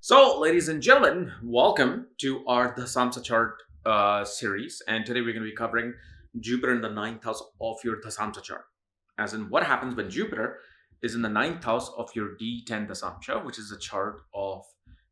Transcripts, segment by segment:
So, ladies and gentlemen, welcome to our Dashamsha chart series. And today we're going to be covering Jupiter in the ninth house of your Dashamsha chart. As in, what happens when Jupiter is in the ninth house of your D10 Dashamsha, which is a chart of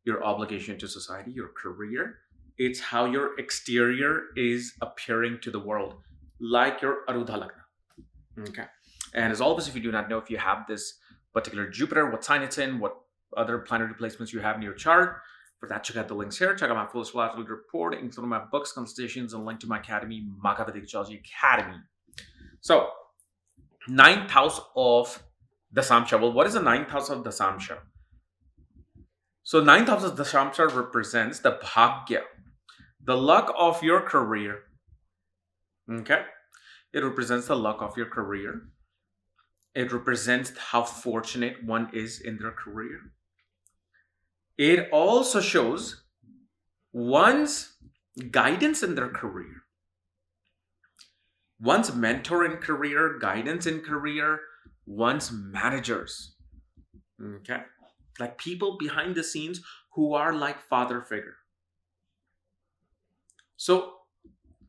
your obligation to society, your career. It's how your exterior is appearing to the world, like your Arudha Lagna. Okay. And as always, if you do not know if you have this particular Jupiter, what sign it's in, what other planetary placements you have in your chart. For that, check out the links here. Check out my full astrological report, including my books, consultations, and link to my academy, Vedic Astrology Academy. So, ninth house of Dashamsha. Well, what is the ninth house of Dashamsha? So, ninth house of Dashamsha represents the Bhagya, the luck of your career. Okay? It represents the luck of your career. It represents how fortunate one is in their career. It also shows one's guidance in their career, one's mentor in career, guidance in career, one's managers. Okay? Like people behind the scenes who are like father figure. So,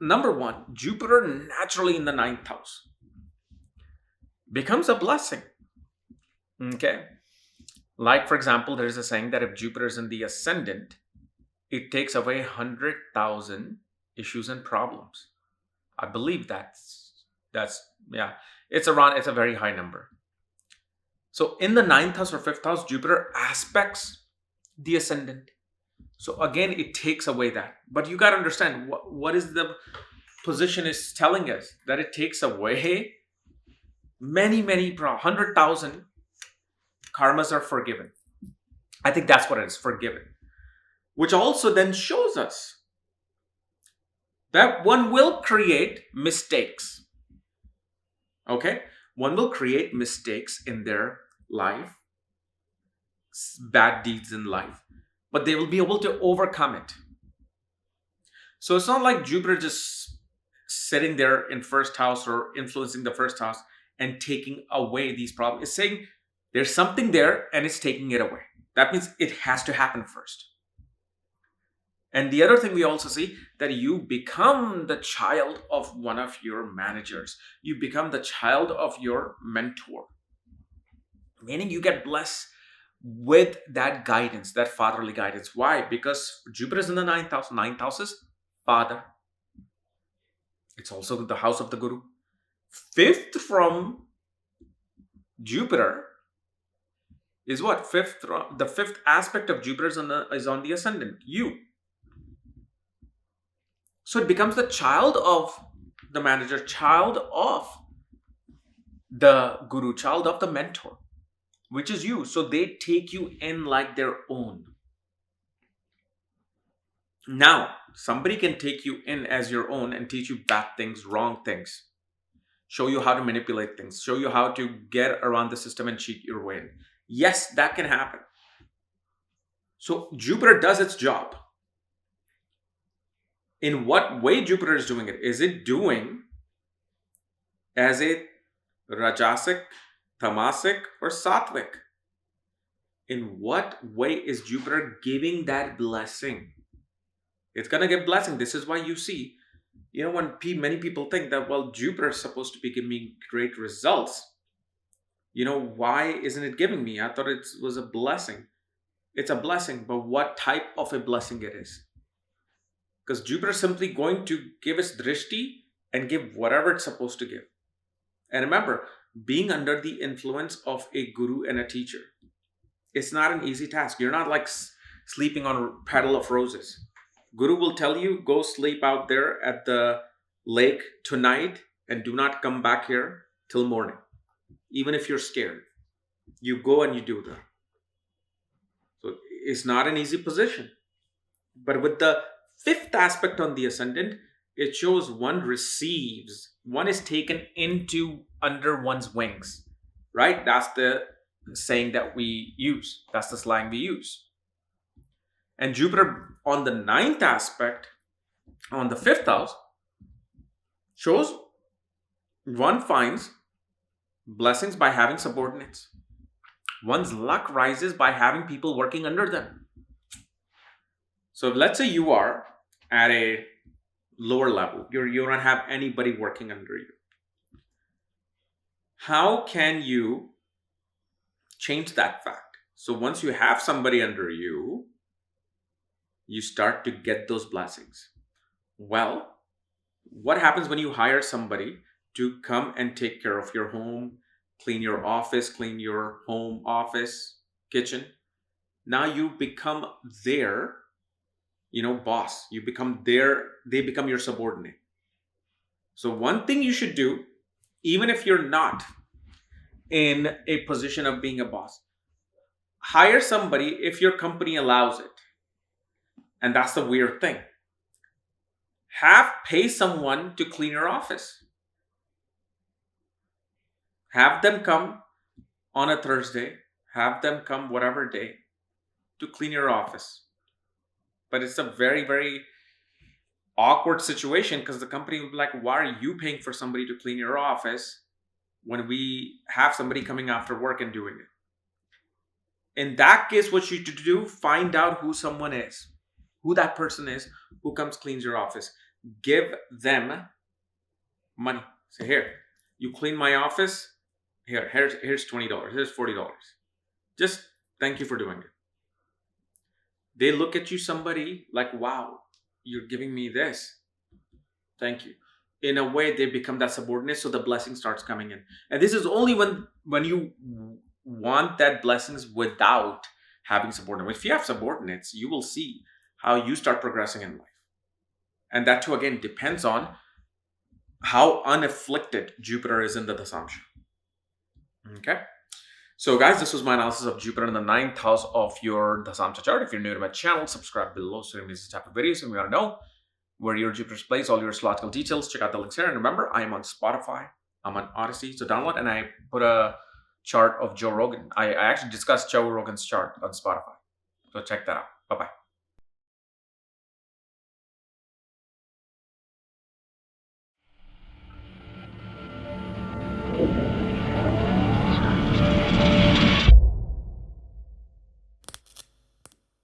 number one, Jupiter naturally in the ninth house becomes a blessing. Okay? Like, for example, there's a saying that if Jupiter is in the ascendant, it takes away 100,000 issues and problems. I believe that's it's a very high number. So in the ninth house or fifth house, Jupiter aspects the ascendant. So again, it takes away that. But you got to understand what is the position is telling us, that it takes away many 100,000 karmas are forgiven. I think that's what it is, forgiven. Which also then shows us that one will create mistakes. Okay? One will create mistakes in their life, bad deeds in life, but they will be able to overcome it. So it's not like Jupiter just sitting there in first house or influencing the first house and taking away these problems. It's saying there's something there and it's taking it away. That means it has to happen first. And the other thing we also see, that you become the child of one of your managers. You become the child of your mentor. Meaning you get blessed with that guidance, that fatherly guidance. Why? Because Jupiter is in the ninth house. Ninth house is father. It's also the house of the guru. Fifth from Jupiter is what? The fifth aspect of Jupiter is on the ascendant, you. So it becomes the child of the manager, child of the guru, child of the mentor, which is you. So they take you in like their own. Now, somebody can take you in as your own and teach you bad things, wrong things, show you how to manipulate things, show you how to get around the system and cheat your way in. Yes, that can happen. So Jupiter does its job. In what way Jupiter is doing it? Is it doing as a Rajasic, Tamasic, or Sattvic? In what way is Jupiter giving that blessing? It's going to give blessing. This is why you see, when many people think that, well, Jupiter is supposed to be giving me great results. Why isn't it giving me? I thought it was a blessing. It's a blessing, but what type of a blessing it is? Because Jupiter is simply going to give its drishti and give whatever it's supposed to give. And remember, being under the influence of a guru and a teacher, it's not an easy task. You're not like sleeping on a petal of roses. Guru will tell you, go sleep out there at the lake tonight and do not come back here till morning. Even if you're scared, you go and you do that. So it's not an easy position. But with the fifth aspect on the ascendant, it shows one receives, one is taken under one's wings, right? That's the saying that we use. That's the slang we use. And Jupiter on the ninth aspect, on the fifth house, shows one finds blessings by having subordinates. One's luck rises by having people working under them. So let's say you are at a lower level, you don't have anybody working under you. How can you change that fact? So once you have somebody under you, you start to get those blessings. Well, what happens when you hire somebody to come and take care of your home, clean your office, clean your home office, kitchen? Now you become their, boss. You become they become your subordinate. So one thing you should do, even if you're not in a position of being a boss, hire somebody if your company allows it. And that's the weird thing. Pay someone to clean your office. Have them come on a Thursday, have them come whatever day to clean your office. But it's a very, very awkward situation because the company will be like, why are you paying for somebody to clean your office when we have somebody coming after work and doing it? In that case, what you should do, find out who someone is, who that person is, who comes cleans your office. Give them money. Say, here, you clean my office. Here's $20. Here's $40. Just thank you for doing it. They look at you, somebody like, wow, you're giving me this. Thank you. In a way, they become that subordinate, so the blessing starts coming in. And this is only when you want that blessings without having subordinates. If you have subordinates, you will see how you start progressing in life. And that too, again, depends on how unafflicted Jupiter is in the Dashamsha. Okay. So guys, this was my analysis of Jupiter in the 9th house of your Dashamsha chart. If you're new to my channel, subscribe below so you miss this type of videos. And we want to know where your Jupiter's placed, all your astrological details, check out the links here. And remember, I am on Spotify, I'm on Odyssey, so download. And I put a chart of Joe Rogan. I actually discussed Joe Rogan's chart on Spotify. So check that out. Bye-bye.